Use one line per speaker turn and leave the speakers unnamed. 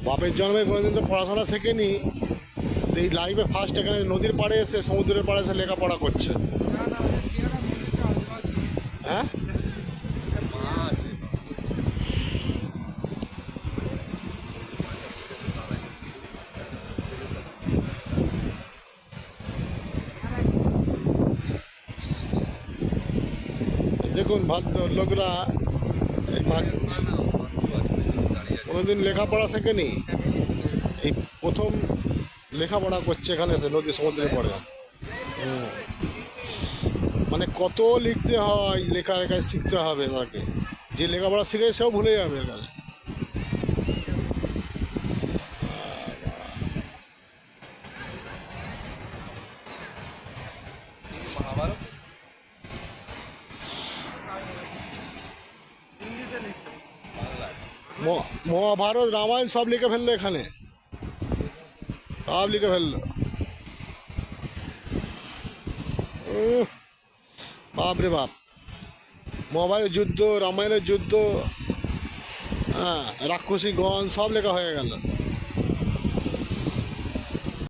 বাপের জন্মে কোনোদিন তো পড়াশোনা শেখেনি, এই লাইফে ফার্স্ট এখানে নদীর পাড়ে এসে, সমুদ্রের পাড়ে এসে লেখাপড়া করছে। হ্যাঁ, দেখুন লোকরা এই কোনোদিন লেখাপড়া শেখেনি, এই প্রথম লেখাপড়া করছে এখানে এসে নদী সমুদ্রের পরে। মানে কত লিখতে হয়, লেখা শিখতে হবে তাকে, যে লেখাপড়া শিখে সেও ভুলে যাবে এখানে। মহাভারত রামায়ণ সব লিখে ফেললো এখানে, সব লিখে ফেললো। বাপ রে বাপ, মহাভারতের যুদ্ধ, রামায়ণের যুদ্ধ, হ্যাঁ, রাক্ষসী গণ সব লেখা হয়ে গেল।